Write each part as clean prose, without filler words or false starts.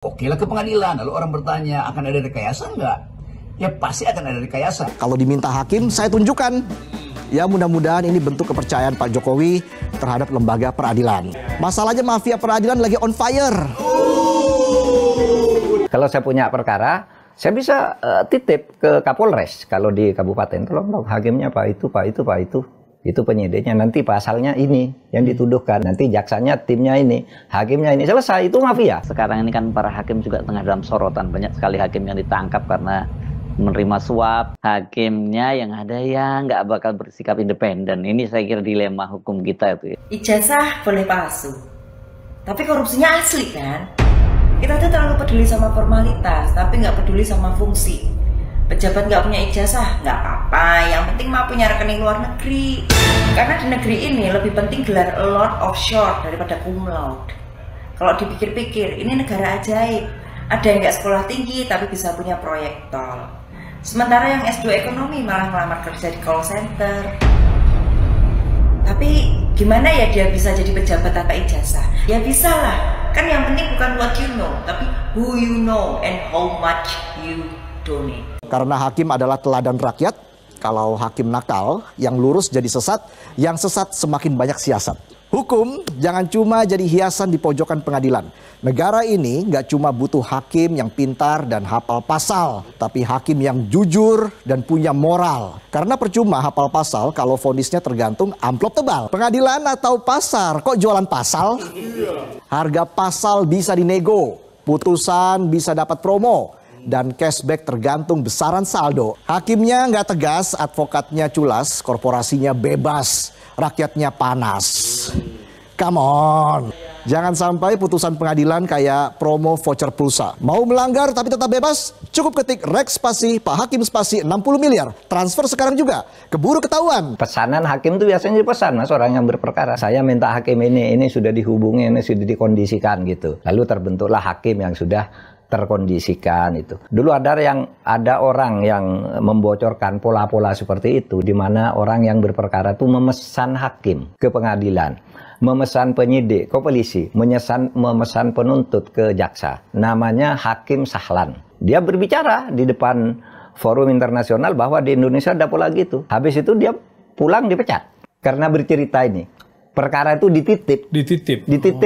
Oke lah ke pengadilan, lalu orang bertanya akan ada rekayasa nggak? Ya pasti akan ada rekayasa. Kalau diminta hakim, saya tunjukkan. Ya mudah-mudahan ini bentuk kepercayaan Pak Jokowi terhadap lembaga peradilan. Masalahnya mafia peradilan lagi on fire. Kalau saya punya perkara, saya bisa titip ke Kapolres. Kalau di kabupaten, tolong dong hakimnya Pak itu, Pak itu, Pak itu. Itu penyidiknya, nanti pasalnya ini yang dituduhkan, nanti jaksanya timnya ini, hakimnya ini, selesai, itu mafia. Sekarang ini kan para hakim juga tengah dalam sorotan, banyak sekali hakim yang ditangkap karena menerima suap, hakimnya yang ada yang nggak bakal bersikap independen. Ini saya kira dilema hukum kita itu. Ijazah boleh palsu, tapi korupsinya asli kan? Kita tuh terlalu peduli sama formalitas, tapi nggak peduli sama fungsi. Pejabat nggak punya ijazah, nggak apa-apa, yang penting mah punya rekening luar negeri. Karena di negeri ini lebih penting gelar Lord of Short daripada cum laude. Kalau dipikir-pikir, ini negara ajaib. Ada yang nggak sekolah tinggi tapi bisa punya proyek tol. Sementara yang S2 ekonomi malah melamar kerja di call center. Tapi gimana ya dia bisa jadi pejabat tanpa ijazah? Ya bisa lah, kan yang penting bukan what you know, tapi who you know and how much you donate. Karena hakim adalah teladan rakyat, kalau hakim nakal, yang lurus jadi sesat, yang sesat semakin banyak siasat. Hukum jangan cuma jadi hiasan di pojokan pengadilan. Negara ini nggak cuma butuh hakim yang pintar dan hafal pasal, tapi hakim yang jujur dan punya moral. Karena percuma hafal pasal kalau vonisnya tergantung amplop tebal. Pengadilan atau pasar, kok jualan pasal? Harga pasal bisa dinego, putusan bisa dapat promo, dan cashback tergantung besaran saldo. Hakimnya nggak tegas, advokatnya culas, korporasinya bebas, rakyatnya panas. Come on. Jangan sampai putusan pengadilan kayak promo voucher pulsa. Mau melanggar tapi tetap bebas? Cukup ketik rek spasi Pak Hakim spasi 60 miliar. Transfer sekarang juga. Keburu ketahuan. Pesanan hakim itu biasanya dipesan, Mas, orang yang berperkara. Saya minta hakim ini sudah dihubungi, ini sudah dikondisikan gitu. Lalu terbentuklah hakim yang sudah terkondisikan itu. Dulu ada orang yang membocorkan pola-pola seperti itu, di mana orang yang berperkara itu memesan hakim ke pengadilan, memesan penyidik ke polisi, memesan penuntut ke jaksa. Namanya Hakim Sahlan. Dia berbicara di depan forum internasional bahwa di Indonesia ada pola gitu. Habis itu dia pulang dipecat karena bercerita ini. Perkara itu dititip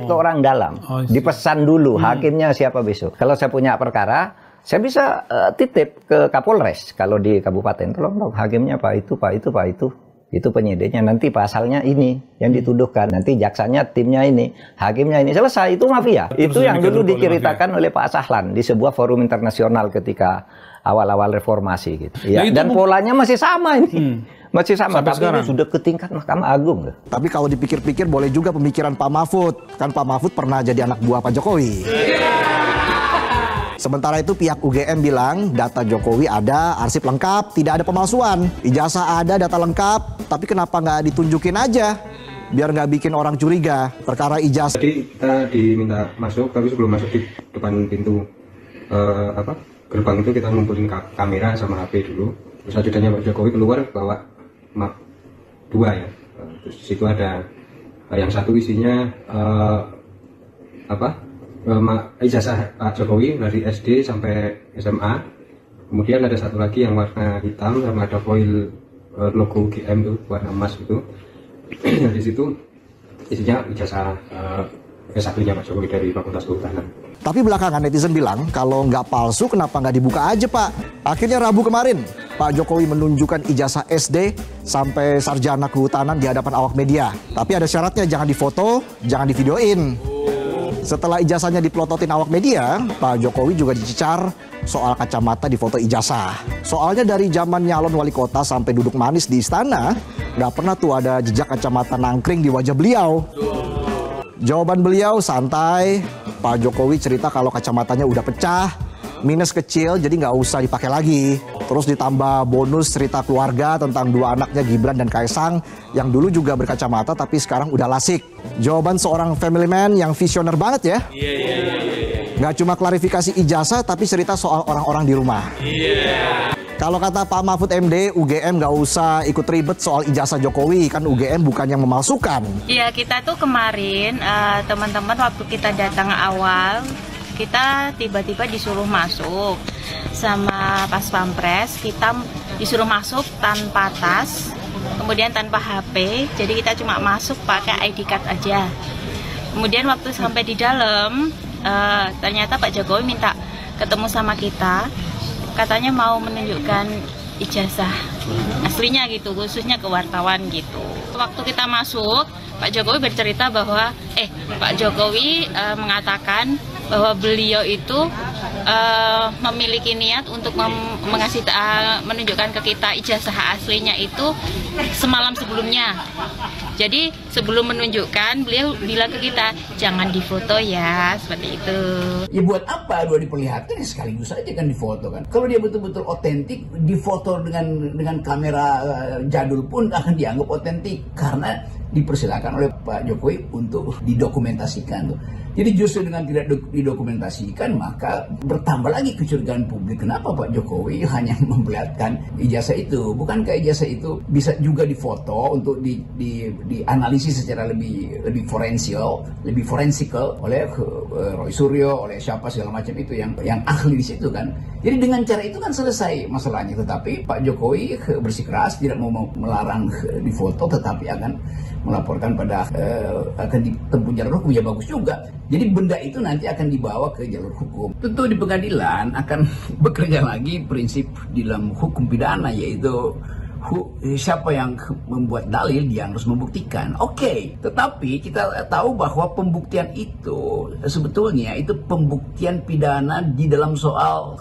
ke orang dalam, dipesan dulu hakimnya siapa besok. Kalau saya punya perkara, saya bisa titip ke Kapolres. Kalau di kabupaten, tolong dong hakimnya Pak itu, Pak itu, Pak itu. Itu penyidiknya, nanti pasalnya ini yang dituduhkan, nanti jaksanya timnya ini, hakimnya ini, selesai, itu mafia. Itu yang dulu diceritakan oleh Pak Sahlan di sebuah forum internasional ketika awal-awal reformasi gitu. Ya, dan polanya masih sama ini. Masih sama, sampai tapi sekarang. Ini sudah ke tingkat Mahkamah Agung. Tapi kalau dipikir-pikir boleh juga pemikiran Pak Mahfud. Kan Pak Mahfud pernah jadi anak buah Pak Jokowi. Sementara itu pihak UGM bilang data Jokowi ada, arsip lengkap, tidak ada pemalsuan. Ijazah ada, data lengkap, tapi kenapa nggak ditunjukin aja? Biar nggak bikin orang curiga. Perkara ijazah. Jadi kita diminta masuk, tapi sebelum masuk di depan pintu gerbang itu kita ngumpulin kamera sama HP dulu. Terus ajudannya Pak Jokowi keluar bawa map 2 ya. Terus di situ ada yang satu isinya ijazah Pak Jokowi dari SD sampai SMA. Kemudian ada satu lagi yang warna hitam sama ada foil logo GM tuh warna emas itu. Di situ isinya ijazah S1-nya Pak Jokowi dari Fakultas Kehutanan. Tapi belakangan netizen bilang kalau nggak palsu kenapa nggak dibuka aja Pak. Akhirnya Rabu kemarin Pak Jokowi menunjukkan ijazah SD sampai sarjana kehutanan di hadapan awak media. Tapi ada syaratnya, jangan difoto, jangan divideoin. Setelah ijazahnya dipelototin awak media, Pak Jokowi juga dicecar soal kacamata di foto ijazah. Soalnya dari zaman nyalon wali kota sampai duduk manis di istana, nggak pernah tuh ada jejak kacamata nangkring di wajah beliau. Jawaban beliau santai. Pak Jokowi cerita kalau kacamatanya udah pecah, minus kecil, jadi nggak usah dipakai lagi. Terus ditambah bonus cerita keluarga tentang dua anaknya Gibran dan Kaisang yang dulu juga berkacamata tapi sekarang udah lasik. Jawaban seorang family man yang visioner banget ya. Nggak cuma klarifikasi ijazah tapi cerita soal orang-orang di rumah. Kalau kata Pak Mahfud MD, UGM nggak usah ikut ribet soal ijazah Jokowi, kan UGM bukan yang memalsukan. Iya, kita tuh kemarin teman-teman waktu kita datang awal kita tiba-tiba disuruh masuk sama pas pampres, kita disuruh masuk tanpa tas, kemudian tanpa HP, jadi kita cuma masuk pakai ID card aja. Kemudian waktu sampai di dalam, ternyata Pak Jokowi minta ketemu sama kita, katanya mau menunjukkan ijazah aslinya gitu, khususnya ke wartawan gitu. Waktu kita masuk, Pak Jokowi bercerita bahwa Pak Jokowi mengatakan bahwa beliau itu memiliki niat untuk menunjukkan ke kita ijazah aslinya itu semalam sebelumnya. Jadi sebelum menunjukkan, beliau bilang ke kita, jangan difoto ya, seperti itu. Ya buat apa dua diperlihatkan, ya sekaligus aja kan difoto kan. Kalau dia betul-betul otentik, difoto dengan kamera jadul pun akan dianggap otentik karena dipersilakan oleh Pak Jokowi untuk didokumentasikan tuh. Jadi justru dengan tidak didokumentasikan, maka bertambah lagi kecurigaan publik. Kenapa Pak Jokowi hanya memperlihatkan ijazah itu? Bukankah ijazah itu bisa juga difoto untuk dianalisis secara lebih forensikal oleh Roy Suryo, oleh siapa segala macam itu yang ahli di situ kan. Jadi dengan cara itu kan selesai masalahnya. Tetapi Pak Jokowi bersikeras tidak mau melarang difoto, tetapi akan melaporkan pada akan ditempuh jalur hukum. Ya bagus juga. Jadi benda itu nanti akan dibawa ke jalur hukum. Tentu di pengadilan akan bekerja lagi prinsip di dalam hukum pidana, yaitu siapa yang membuat dalil dia harus membuktikan. Oke, tetapi kita tahu bahwa pembuktian itu sebetulnya itu pembuktian pidana di dalam soal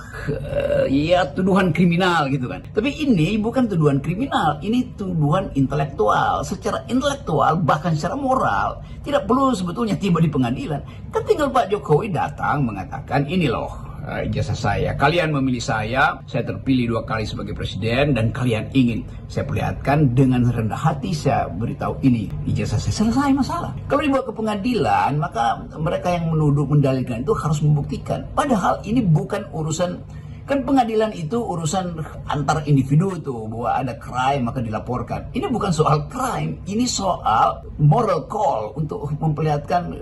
ya tuduhan kriminal gitu kan. Tapi ini bukan tuduhan kriminal, ini tuduhan intelektual. Secara intelektual bahkan secara moral tidak perlu sebetulnya tiba di pengadilan. Kan tinggal Pak Jokowi datang mengatakan, ini loh ijazah saya, kalian memilih saya terpilih 2 kali sebagai presiden dan kalian ingin saya perlihatkan, dengan rendah hati saya beritahu ini ijazah saya, selesai masalah. Kalau dibawa ke pengadilan, maka mereka yang menuduh mendalilkan itu harus membuktikan. Padahal ini bukan urusan, kan pengadilan itu urusan antar individu tuh, bahwa ada crime maka dilaporkan. Ini bukan soal crime, ini soal moral call untuk memperlihatkan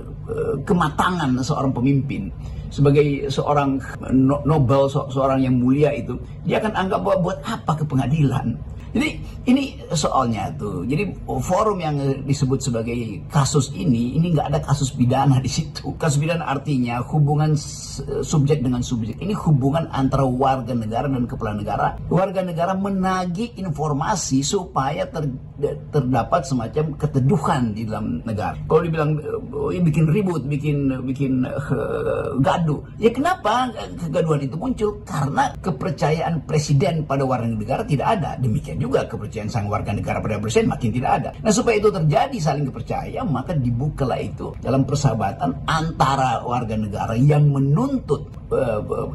kematangan seorang pemimpin. Sebagai seorang nobel, seorang yang mulia itu, dia akan anggap bahwa buat apa ke pengadilan. Jadi ini soalnya tuh. Jadi forum yang disebut sebagai kasus ini nggak ada kasus pidana di situ. Kasus pidana artinya hubungan subjek dengan subjek. Ini hubungan antara warga negara dan kepala negara. Warga negara menagih informasi supaya terdapat semacam keteduhan di dalam negara. Kalau dibilang bikin ribut, bikin gaduh, ya kenapa kegaduhan itu muncul? Karena kepercayaan presiden pada warga negara tidak ada. Demikian juga kepercayaan sang warga negara pada presiden makin tidak ada. Nah, supaya itu terjadi saling kepercayaan, maka dibukalah itu dalam persahabatan antara warga negara yang menuntut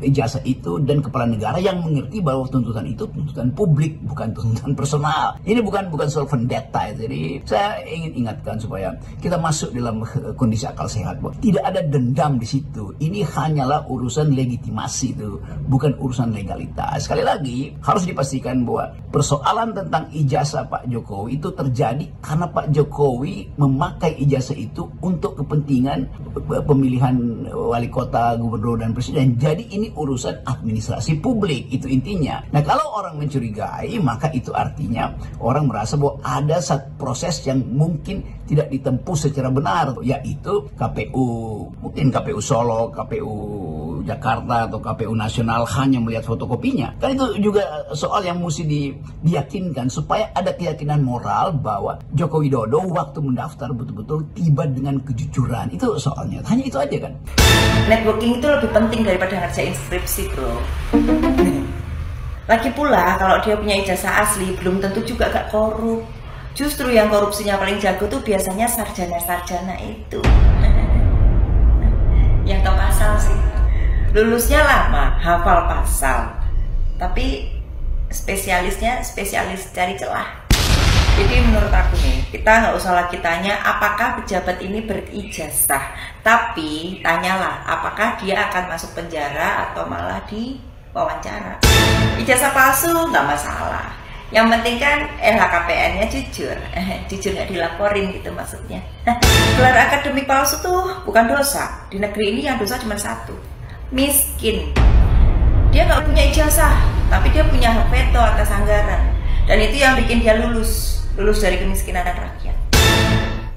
ijazah itu dan kepala negara yang mengerti bahwa tuntutan itu tuntutan publik, bukan tuntutan personal. Ini bukan soal vendetta. Jadi saya ingin ingatkan supaya kita masuk dalam kondisi akal sehat, bahwa tidak ada dendam di situ. Ini hanyalah urusan legitimasi itu, bukan urusan legalitas. Sekali lagi harus dipastikan bahwa persoalan tentang ijazah Pak Jokowi itu terjadi karena Pak Jokowi memakai ijazah itu untuk kepentingan pemilihan wali kota, gubernur, dan presiden. Jadi ini urusan administrasi publik, itu intinya. Nah, kalau orang mencurigai, maka itu artinya orang merasa bahwa ada satu proses yang mungkin tidak ditempuh secara benar, yaitu KPU, mungkin KPU Solo, KPU Jakarta, atau KPU Nasional hanya melihat fotokopinya. Kan itu juga soal yang mesti diyakinkan, supaya ada keyakinan moral bahwa Joko Widodo waktu mendaftar betul-betul tiba dengan kejujuran. Itu soalnya, hanya itu aja kan. Networking itu lebih penting daripada ngerjain skripsi, bro. Lagi pula kalau dia punya ijazah asli, belum tentu juga gak korup. Justru yang korupsinya paling jago tuh biasanya sarjana-sarjana itu. Yang tahu pasal sih. Lulusnya lama, hafal pasal. Tapi spesialisnya spesialis cari celah. Jadi menurut aku nih, kita nggak usah lagi tanya apakah pejabat ini berijazah, tapi tanyalah apakah dia akan masuk penjara atau malah diwawancara. Ijazah palsu nggak masalah, yang penting kan LHKPN-nya jujur, jujur nggak dilaporin gitu maksudnya. Gelar akademik palsu tuh bukan dosa, di negeri ini yang dosa cuma satu, miskin. Dia nggak punya ijazah, tapi dia punya hak veto atas anggaran. Dan itu yang bikin dia lulus dari kemiskinan rakyat.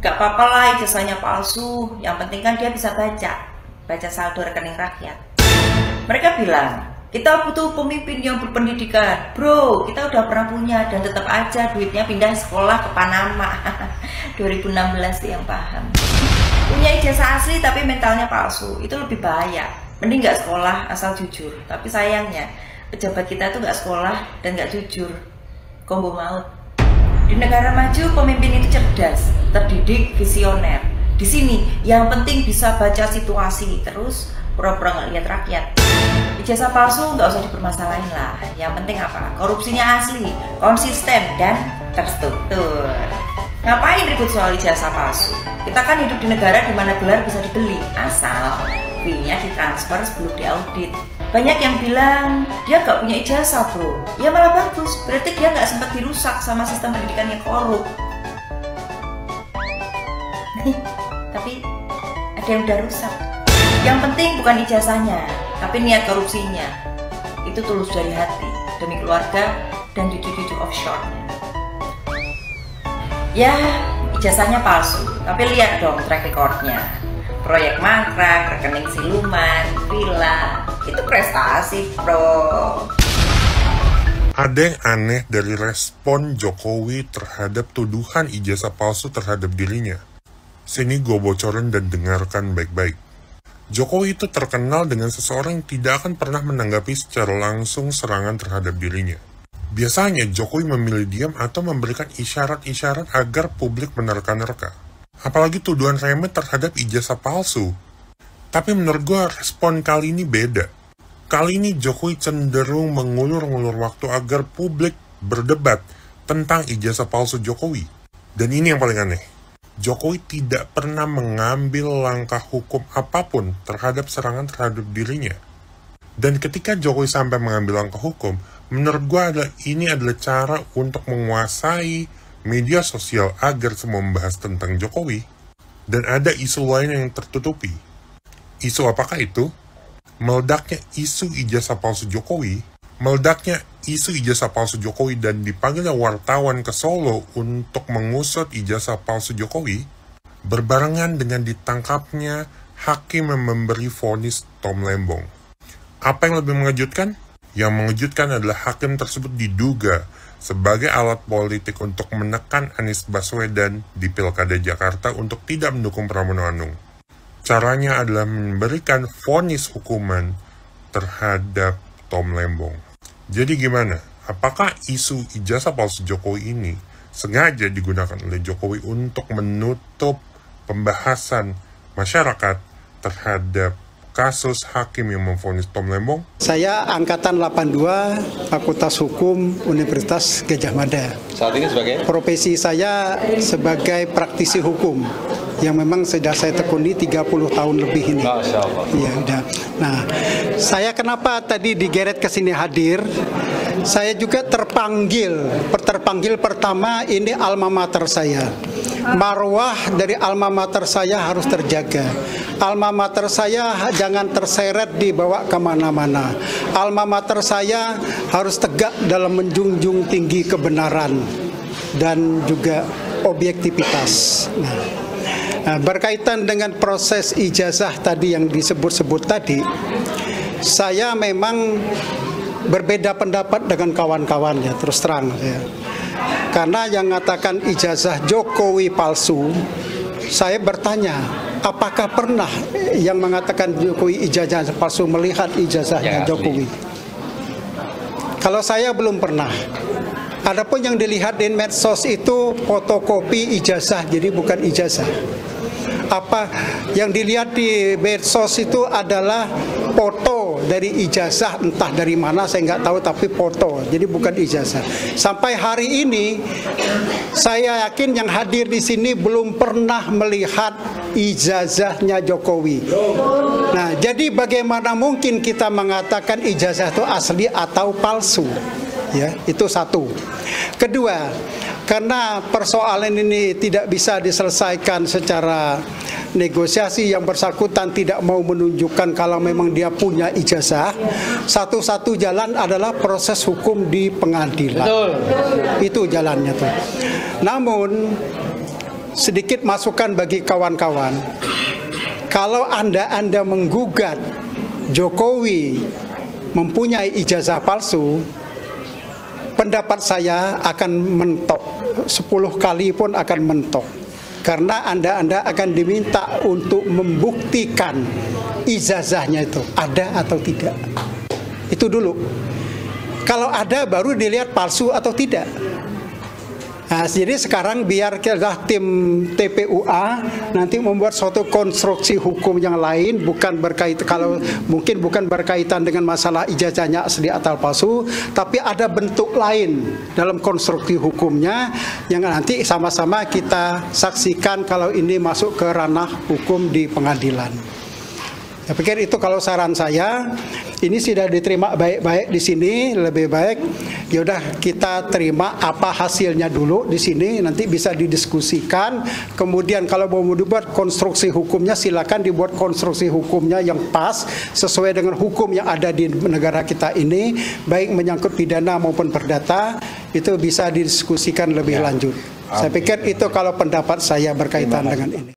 Gak apa-apa lah ijazahnya palsu, yang penting kan dia bisa baca saldo rekening rakyat. Mereka bilang, kita butuh pemimpin yang berpendidikan. Bro, kita udah pernah punya dan tetap aja duitnya pindah sekolah ke Panama. 2016 yang paham. Punya ijazah asli tapi mentalnya palsu, itu lebih bahaya. Mending nggak sekolah asal jujur. Tapi sayangnya pejabat kita tuh nggak sekolah dan nggak jujur. Kombo maut. Di negara maju pemimpin itu cerdas, terdidik, visioner. Di sini yang penting bisa baca situasi, terus pura-pura nggak lihat rakyat. Ijazah palsu nggak usah dipermasalahin lah. Yang penting apa? Korupsinya asli, konsisten dan terstruktur. Ngapain ribut soal ijazah palsu? Kita kan hidup di negara di mana gelar bisa dibeli, asal fee-nya ditransfer sebelum diaudit. Banyak yang bilang dia nggak punya ijazah bro. Ya malah bagus, berarti dia nggak sempat dirusak sama sistem pendidikan yang korup. Tapi ada yang udah rusak. Yang penting bukan ijazahnya, tapi niat korupsinya. Itu tulus dari hati, demi keluarga dan cucu-cucu offshore-nya. Ya, ijazahnya palsu, tapi lihat dong track record-nya. Proyek mangkrak, rekening siluman, villa, itu prestasi bro. Ada yang aneh dari respon Jokowi terhadap tuduhan ijazah palsu terhadap dirinya. Sini gue bocorin dan dengarkan baik-baik. Jokowi itu terkenal dengan seseorang yang tidak akan pernah menanggapi secara langsung serangan terhadap dirinya. Biasanya Jokowi memilih diam atau memberikan isyarat-isyarat agar publik menerka-nerka. Apalagi tuduhan remeh terhadap ijazah palsu. Tapi menurut gue respon kali ini beda. Kali ini Jokowi cenderung mengulur-ngulur waktu agar publik berdebat tentang ijazah palsu Jokowi. Dan ini yang paling aneh. Jokowi tidak pernah mengambil langkah hukum apapun terhadap serangan terhadap dirinya. Dan ketika Jokowi sampai mengambil langkah hukum, menurut gue ini adalah cara untuk menguasai media sosial agar semua membahas tentang Jokowi. Dan ada isu lain yang tertutupi. Isu apakah itu? Meledaknya isu ijazah palsu Jokowi. Meledaknya isu ijazah palsu Jokowi dan dipanggilnya wartawan ke Solo untuk mengusut ijazah palsu Jokowi berbarengan dengan ditangkapnya hakim yang memberi vonis Tom Lembong. Apa yang lebih mengejutkan? Yang mengejutkan adalah hakim tersebut diduga sebagai alat politik untuk menekan Anies Baswedan di Pilkada Jakarta untuk tidak mendukung Pramono Anung. Caranya adalah memberikan vonis hukuman terhadap Tom Lembong. Jadi gimana? Apakah isu ijazah palsu Jokowi ini sengaja digunakan oleh Jokowi untuk menutup pembahasan masyarakat terhadap kasus hakim yang memvonis Tom Lembong? Saya angkatan 82, Fakultas Hukum Universitas Gadjah Mada. Saat ini sebagai? Profesi saya sebagai praktisi hukum yang memang sudah saya tekuni 30 tahun lebih ini. Masya Allah. Ya, udah. Nah, saya kenapa tadi digeret ke sini hadir? Saya juga terpanggil pertama ini alma mater saya. Marwah dari alma mater saya harus terjaga. Alma mater saya jangan terseret dibawa kemana-mana. Alma mater saya harus tegak dalam menjunjung tinggi kebenaran dan juga objektivitas. Nah, berkaitan dengan proses ijazah tadi yang disebut-sebut tadi, saya memang berbeda pendapat dengan kawan-kawan ya, terus terang ya. Karena yang mengatakan ijazah Jokowi palsu, saya bertanya, apakah pernah yang mengatakan Jokowi ijazah palsu melihat ijazahnya Jokowi? Kalau saya belum pernah. Adapun yang dilihat di medsos itu fotokopi ijazah, jadi bukan ijazah. Apa yang dilihat di medsos itu adalah foto dari ijazah, entah dari mana saya nggak tahu, tapi foto, jadi bukan ijazah. Sampai hari ini saya yakin yang hadir di sini belum pernah melihat ijazahnya Jokowi. Nah, jadi bagaimana mungkin kita mengatakan ijazah itu asli atau palsu? Ya, itu satu. Kedua, karena persoalan ini tidak bisa diselesaikan secara negosiasi, yang bersangkutan tidak mau menunjukkan kalau memang dia punya ijazah, satu-satu jalan adalah proses hukum di pengadilan. Betul. Itu jalannya tuh. Namun sedikit masukan bagi kawan-kawan, kalau Anda menggugat Jokowi mempunyai ijazah palsu, pendapat saya akan mentok, 10 kali pun akan mentok. Karena Anda akan diminta untuk membuktikan ijazahnya itu ada atau tidak. Itu dulu. Kalau ada baru dilihat palsu atau tidak. Nah, jadi sekarang biar tim TPUA nanti membuat suatu konstruksi hukum yang lain, bukan berkaitan, kalau mungkin bukan berkaitan dengan masalah ijazahnya asli atau palsu, tapi ada bentuk lain dalam konstruksi hukumnya yang nanti sama-sama kita saksikan kalau ini masuk ke ranah hukum di pengadilan. Saya pikir itu kalau saran saya. Ini sudah diterima baik-baik di sini, lebih baik yaudah kita terima apa hasilnya dulu di sini, nanti bisa didiskusikan. Kemudian kalau mau dibuat konstruksi hukumnya, silakan dibuat konstruksi hukumnya yang pas sesuai dengan hukum yang ada di negara kita ini, baik menyangkut pidana maupun perdata, itu bisa didiskusikan lebih lanjut. Saya pikir itu kalau pendapat saya berkaitan dengan ini.